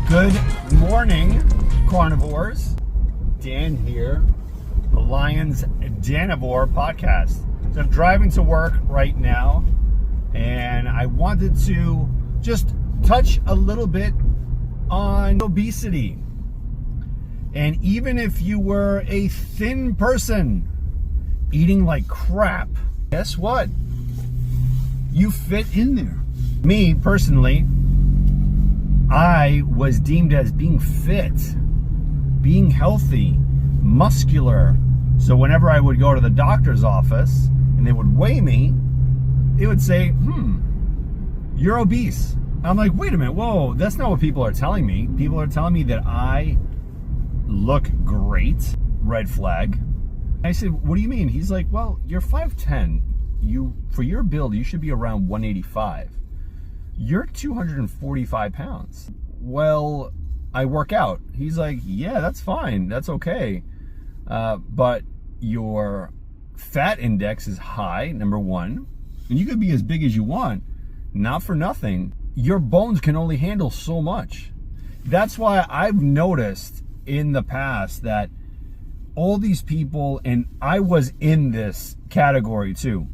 Good morning, carnivores. Dan here, the Lions Danivore podcast. So I'm driving to work right now, and I wanted to just touch a little bit on obesity. And even if you were a thin person eating like crap, guess what? You fit in there. Me, personally, I was deemed as being fit, being healthy, muscular. So whenever I would go to the doctor's office and they would weigh me, it would say, you're obese. I'm like, wait a minute, whoa, that's not what people are telling me. People are telling me that I look great, red flag. I said, what do you mean? He's like, well, you're 5'10". For your build, you should be around 185. You're 245 pounds. Well, I work out. He's like, yeah, that's fine. That's okay. But your fat index is high, number one. And you could be as big as you want. Not for nothing. Your bones can only handle so much. That's why I've noticed in the past that all these people, and I was in this category too,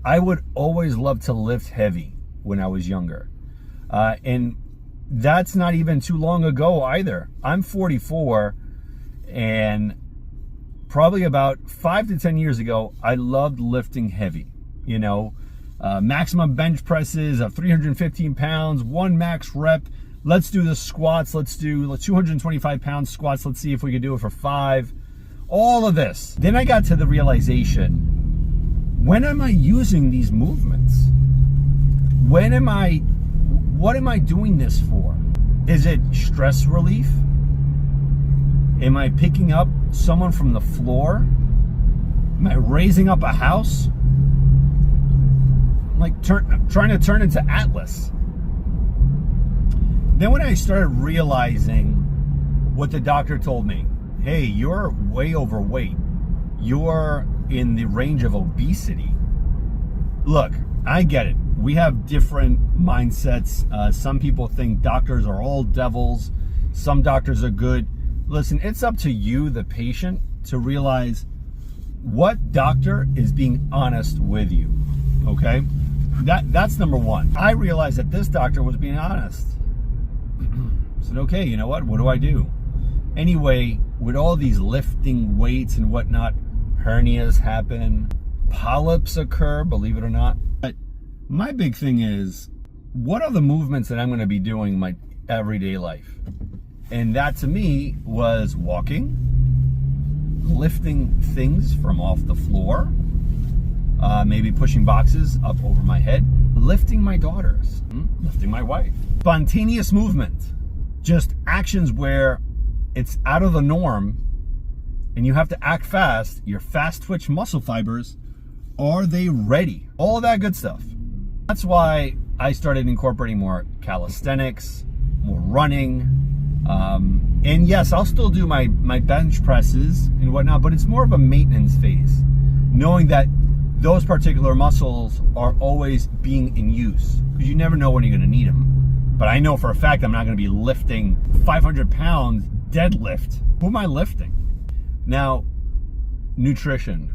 I would always love to lift heavy when I was younger. And that's not even too long ago either. I'm 44, and probably about 5 to 10 years ago, I loved lifting heavy. You know, maximum bench presses of 315 pounds, one max rep. Let's do the squats. Let's do 225 pound squats. Let's see if we could do it for 5. All of this. Then I got to the realization, when am I using these movements? What am I doing this for? Is it stress relief? Am I picking up someone from the floor? Am I raising up a house? I'm like trying to turn into Atlas. Then when I started realizing what the doctor told me, hey, you're way overweight. You're in the range of obesity. Look, I get it. We have different mindsets. Some people think doctors are all devils. Some doctors are good. Listen, it's up to you, the patient, to realize what doctor is being honest with you. Okay? That's number one. I realized that this doctor was being honest. I said, okay, you know what do I do? Anyway, with all these lifting weights and whatnot, hernias happen, polyps occur, believe it or not. But my big thing is, what are the movements that I'm going to be doing in my everyday life? And that to me was walking, lifting things from off the floor, maybe pushing boxes up over my head, lifting my daughters, lifting my wife. Spontaneous movement, just actions where it's out of the norm and you have to act fast. Your fast twitch muscle fibers, are they ready? All of that good stuff. That's why I started incorporating more calisthenics, more running. And yes, I'll still do my bench presses and whatnot, but it's more of a maintenance phase, knowing that those particular muscles are always being in use, because you never know when you're going to need them. But I know for a fact I'm not going to be lifting 500 pounds deadlift. Who am I lifting? Now, nutrition.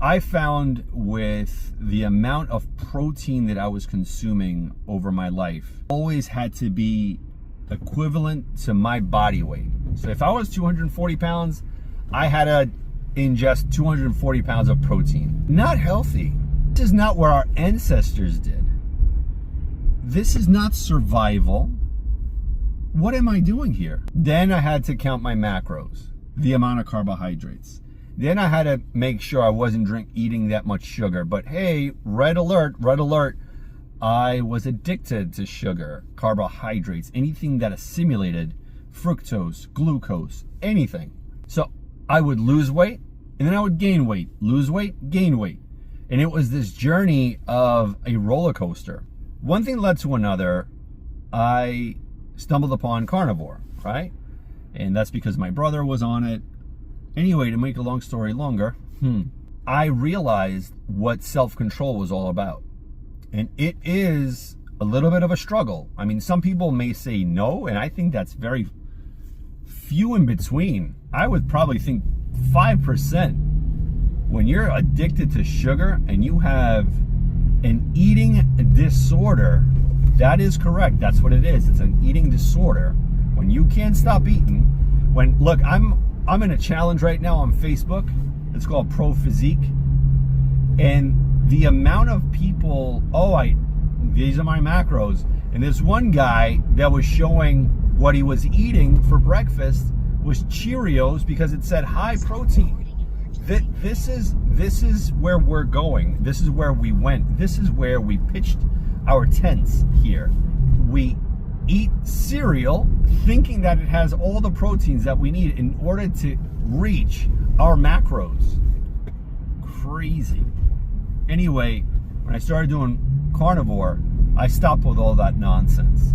I found with the amount of protein that I was consuming over my life, always had to be equivalent to my body weight. So if I was 240 pounds, I had to ingest 240 pounds of protein. Not healthy. This is not what our ancestors did. This is not survival. What am I doing here? Then I had to count my macros, the amount of carbohydrates. Then I had to make sure I wasn't eating that much sugar. But hey, red alert, red alert. I was addicted to sugar, carbohydrates, anything that assimilated fructose, glucose, anything. So I would lose weight and then I would gain weight, lose weight, gain weight. And it was this journey of a roller coaster. One thing led to another. I stumbled upon carnivore, right? And that's because my brother was on it. Anyway, to make a long story longer, I realized what self-control was all about. And it is a little bit of a struggle. I mean, some people may say no, and I think that's very few in between. I would probably think 5%. When you're addicted to sugar and you have an eating disorder, that is correct. That's what it is. It's an eating disorder. When you can't stop eating, look, I'm in a challenge right now on Facebook. It's called Pro Physique. And the amount of people, these are my macros. And this one guy that was showing what he was eating for breakfast was Cheerios because it said high protein. This is where we're going. This is where we went. This is where we pitched our tents here. We eat cereal thinking that it has all the proteins that we need in order to reach our macros. Crazy. Anyway, when I started doing carnivore, I stopped with all that nonsense.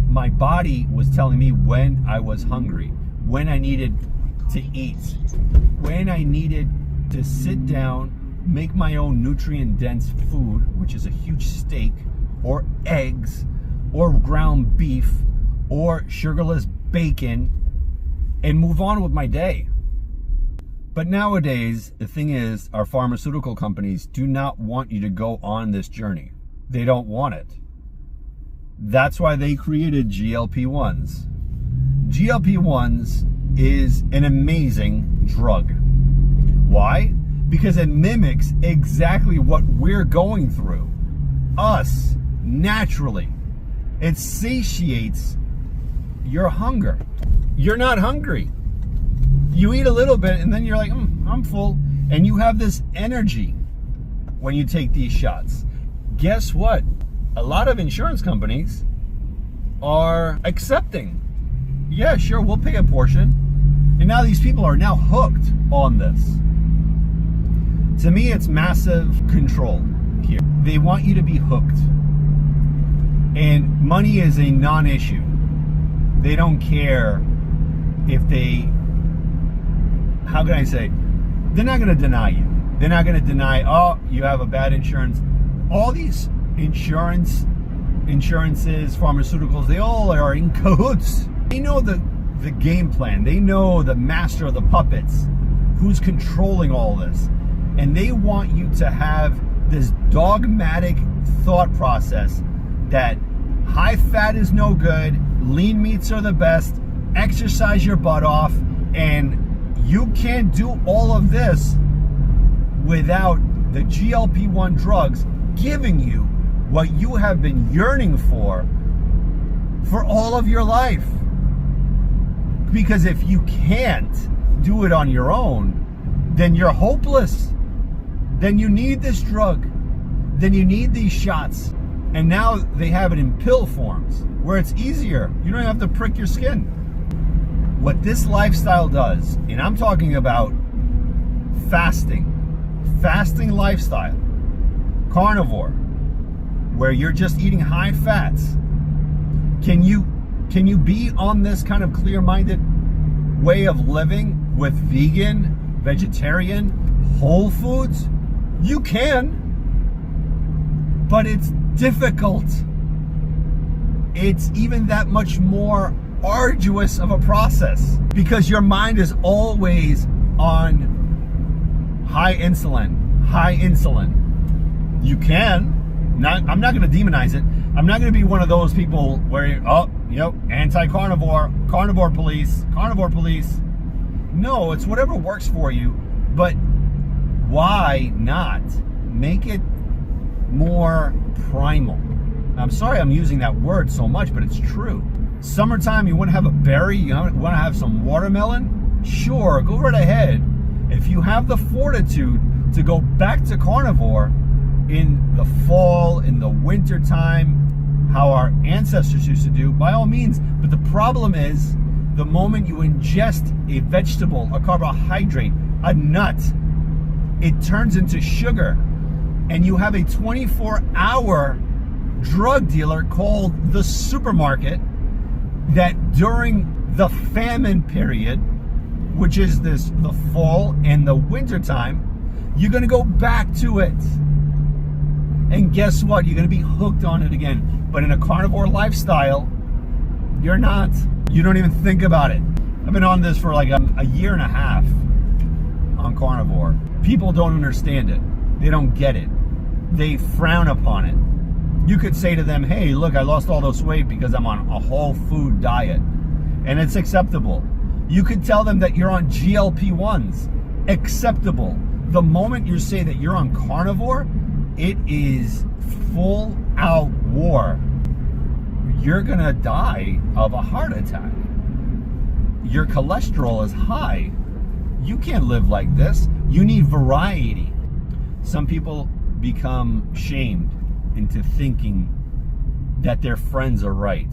My body was telling me when I was hungry, when I needed to eat, when I needed to sit down, make my own nutrient-dense food, which is a huge steak, or eggs, or ground beef, or sugarless bacon, and move on with my day. But nowadays, the thing is, our pharmaceutical companies do not want you to go on this journey. They don't want it. That's why they created GLP-1s. GLP-1s is an amazing drug. Why? Because it mimics exactly what we're going through. Us, naturally. It satiates your hunger. You're not hungry. You eat a little bit and then you're like, I'm full. And you have this energy when you take these shots. Guess what? A lot of insurance companies are accepting. Yeah, sure, we'll pay a portion. And now these people are now hooked on this. To me, it's massive control here. They want you to be hooked. And money is a non-issue. They don't care if they, how can I say, they're not going to deny you. They're not going to deny, you have a bad insurance. All these insurances, pharmaceuticals, they all are in cahoots. They know the game plan. They know the master of the puppets, who's controlling all this. And they want you to have this dogmatic thought process that high fat is no good, lean meats are the best, exercise your butt off, and you can't do all of this without the GLP-1 drugs giving you what you have been yearning for all of your life. Because if you can't do it on your own, then you're hopeless. Then you need this drug. Then you need these shots. And now they have it in pill forms where it's easier. You don't have to prick your skin. What this lifestyle does, and I'm talking about fasting lifestyle, carnivore, where you're just eating high fats. Can you be on this kind of clear-minded way of living with vegan, vegetarian, whole foods? You can, but it's difficult. It's even that much more arduous of a process because your mind is always on high insulin. You can. I'm not going to demonize it. I'm not going to be one of those people where, anti-carnivore, carnivore police. No, it's whatever works for you, but why not make it more primal? I'm sorry I'm using that word so much, but it's true. Summertime, you want to have a berry, you want to have some watermelon? Sure, go right ahead. If you have the fortitude to go back to carnivore in the fall, in the winter time, how our ancestors used to do, by all means. But the problem is, the moment you ingest a vegetable, a carbohydrate, a nut, it turns into sugar. And you have a 24-hour drug dealer called the supermarket that during the famine period, which is the fall and the winter time, you're going to go back to it. And guess what? You're going to be hooked on it again. But in a carnivore lifestyle, you're not. You don't even think about it. I've been on this for like a year and a half on carnivore. People don't understand it. They don't get it. They frown upon it. You could say to them, hey, look, I lost all this weight because I'm on a whole food diet. And it's acceptable. You could tell them that you're on GLP-1s. Acceptable. The moment you say that you're on carnivore, it is full out war. You're gonna die of a heart attack. Your cholesterol is high. You can't live like this. You need variety. Some people become shamed into thinking that their friends are right,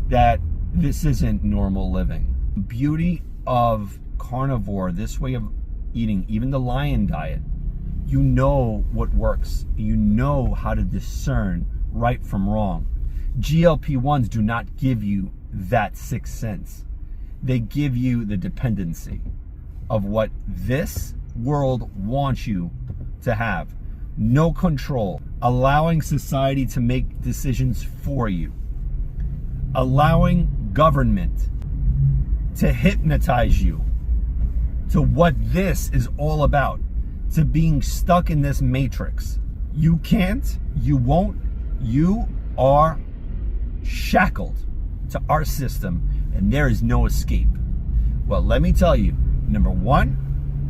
that this isn't normal living. The beauty of carnivore, this way of eating, even the lion diet, you know what works. You know how to discern right from wrong. GLP-1s do not give you that sixth sense. They give you the dependency of what this world wants you to have. No control, allowing society to make decisions for you, allowing government to hypnotize you to what this is all about, to being stuck in this matrix. You can't, you won't, you are shackled to our system, and there is no escape. Well, let me tell you, number one,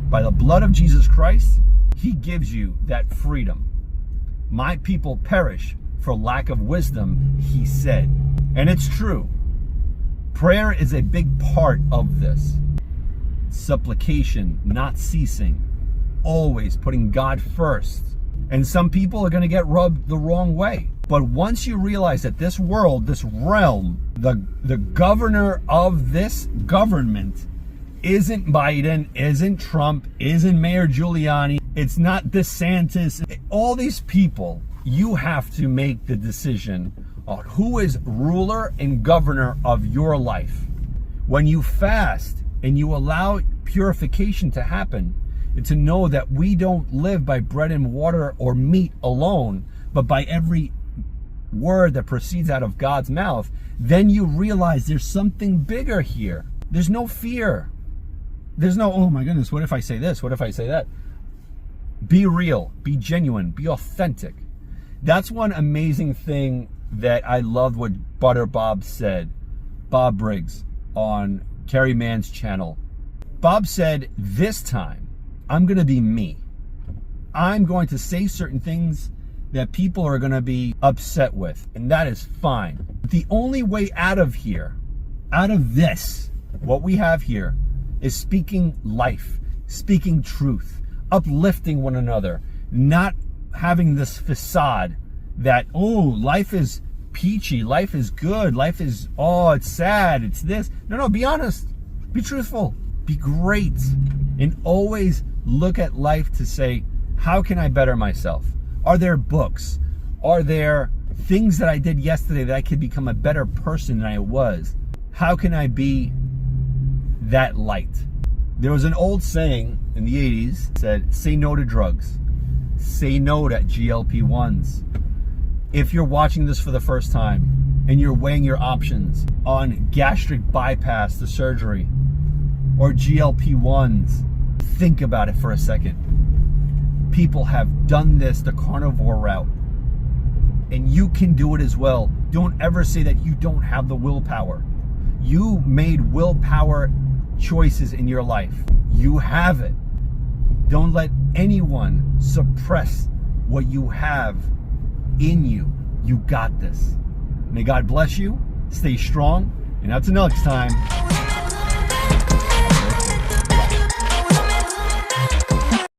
by the blood of Jesus Christ, he gives you that freedom. My people perish for lack of wisdom, he said. And it's true. Prayer is a big part of this. Supplication, not ceasing, always putting God first. And some people are going to get rubbed the wrong way. But once you realize that this world, this realm, the governor of this government isn't Biden, isn't Trump, isn't Mayor Giuliani, it's not DeSantis. All these people, you have to make the decision on who is ruler and governor of your life. When you fast and you allow purification to happen, and to know that we don't live by bread and water or meat alone, but by every word that proceeds out of God's mouth, then you realize there's something bigger here. There's no fear. There's no, oh my goodness, what if I say this? What if I say that? Be real, be genuine, be authentic. That's one amazing thing that I loved what Butter Bob said, Bob Briggs, on Kerry Mann's channel. Bob said, this time, I'm going to be me. I'm going to say certain things that people are going to be upset with, and that is fine. The only way out of here, out of this, what we have here, is speaking life, speaking truth, uplifting one another, not having this facade that, oh, life is peachy, life is good, life is, oh, it's sad, it's this. No, be honest, be truthful, be great, and always look at life to say, how can I better myself? Are there books? Are there things that I did yesterday that I could become a better person than I was? How can I be that light? There was an old saying in the 80s that said, say no to drugs. Say no to GLP-1s. If you're watching this for the first time and you're weighing your options on gastric bypass, the surgery, or GLP-1s, think about it for a second. People have done this the carnivore route, and you can do it as well. Don't ever say that you don't have the willpower. You made willpower choices in your life. You have it. Don't let anyone suppress what you have in you. You got this. May God bless you. Stay strong. And until next time.